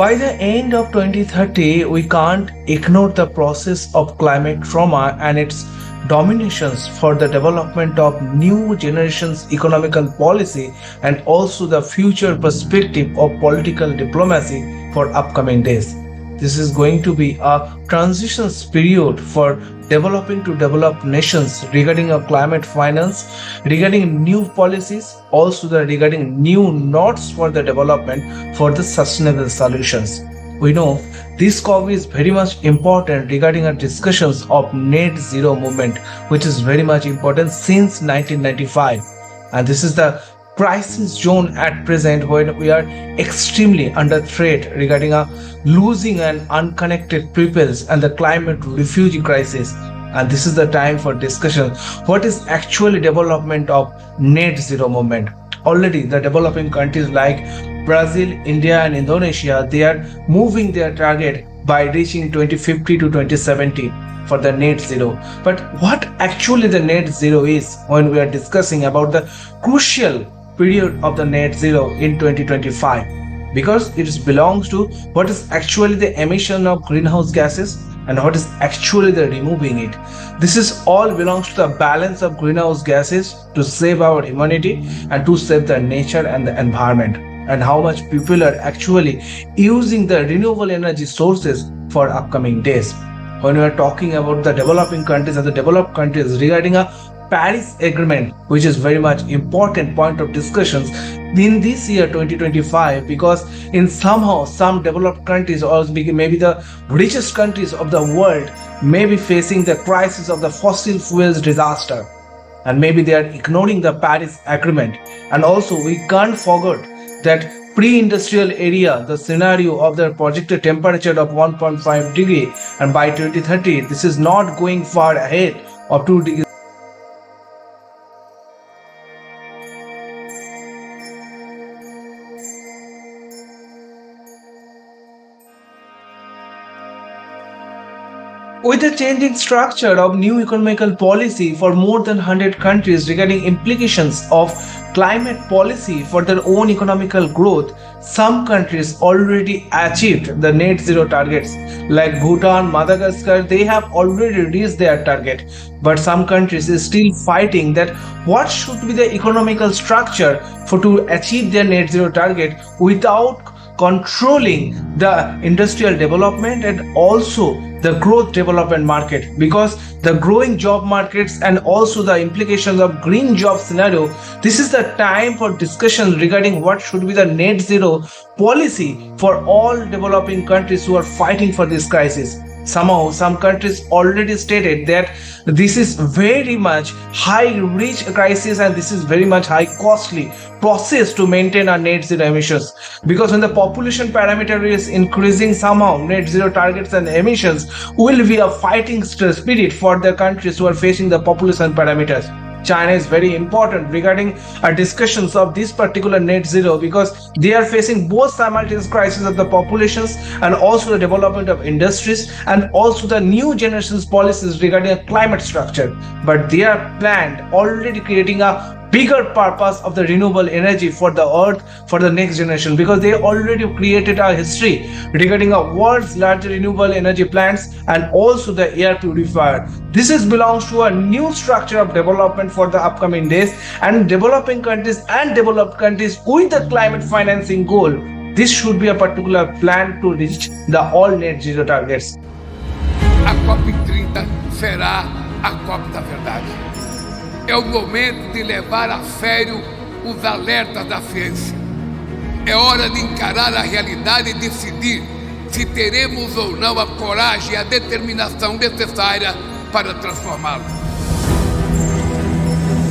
By the end of 2030, we can't ignore the process of climate trauma and its dominations for the development of new generations economical policy and also the future perspective of political diplomacy for upcoming days. This is going to be a transition period for developing to developed nations regarding a climate finance, regarding new policies, also the regarding new norms for the development for the sustainable solutions. We know this copy is very much important regarding our discussions of net zero movement, which is very much important since 1995. And this is the crisis zone at present when we are extremely under threat regarding a losing and unconnected peoples and the climate refugee crisis. And this is the time for discussion what is actually development of net zero movement. Already the developing countries like Brazil, India and Indonesia, they are moving their target by reaching 2050 to 2070 for the net zero. But what actually the net zero is when we are discussing about the crucial period of the net zero in 2025, because it belongs to what is actually the emission of greenhouse gases and what is actually the removing it. This is all belongs to the balance of greenhouse gases to save our humanity and to save the nature and the environment, and how much people are actually using the renewable energy sources for upcoming days. When we are talking about the developing countries and the developed countries regarding a Paris Agreement, which is very much important point of discussions in this year 2025, because in somehow some developed countries or maybe the richest countries of the world may be facing the crisis of the fossil fuels disaster, and maybe they are ignoring the Paris Agreement. And also we can't forget that pre-industrial area, the scenario of the projected temperature of 1.5 degree, and by 2030 this is not going far ahead of 2 degrees. With the changing structure of new economical policy for more than 100 countries regarding implications of climate policy for their own economical growth, some countries already achieved the net zero targets. Like Bhutan, Madagascar, they have already reached their target. But some countries is still fighting that what should be the economical structure for to achieve their net zero target without controlling the industrial development and also the growth development market, because the growing job markets and also the implications of green job scenario. This is the time for discussion regarding what should be the net zero policy for all developing countries who are fighting for this crisis. Somehow some countries already stated that this is very much high reach crisis and this is very much high costly process to maintain our net zero emissions, because when the population parameter is increasing, somehow net zero targets and emissions will be a fighting spirit for the countries who are facing the population parameters. China is very important regarding our discussions of this particular net zero, because they are facing both simultaneous crisis of the populations and also the development of industries and also the new generations policies regarding a climate structure. But they are planned already creating a bigger purpose of the renewable energy for the earth for the next generation, because they already created a history regarding a world's largest renewable energy plants and also the air purifier. This is belongs to a new structure of development for the upcoming days, and developing countries and developed countries with the climate financing goal. This should be a particular plan to reach the all net zero targets. A COP30 será a COP da verdade. É o momento de levar a sério os alertas da ciência. É hora de encarar a realidade e decidir se teremos ou não a coragem e a determinação necessária para transformá-la.